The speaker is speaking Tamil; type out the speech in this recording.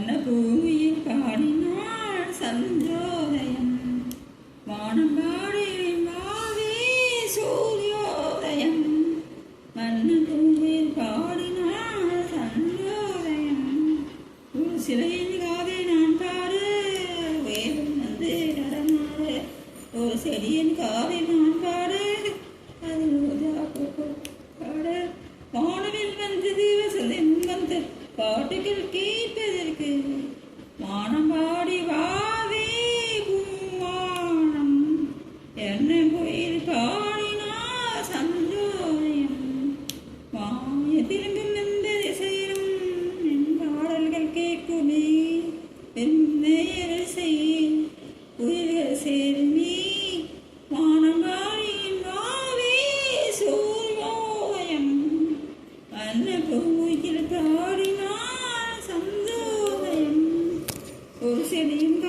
பூமியில் பாடினாள் சந்திரோதயம் வானம் பாடியின் வாவே சூரியோதயம் மன்ன பூமியில் பாடினாள் சந்திரோதயம் ஒரு சிலையின் காதை நான் பாடு வேதம் வந்து நடமாடு ஒரு செடியின் காதை நான் பாடு அது பாடு வானவில் வந்தது வசந்தம் வந்து பாட்டுகள் கேட்பதற்கு வானம் பாடி வாவே பூவானம் என்ன கோயில் பாடினா சந்தோயம் வாய திரும்பும் எந்த திசையிலும் என் பாடல்கள் கேட்குமே பெண்மையர்கள் செய்யும் உயிர்கள் சேருமே வானம் பாடியின் வாவே சூரியோதயம் அன்ன பூமியில் பாடினா ஒரு செடியும்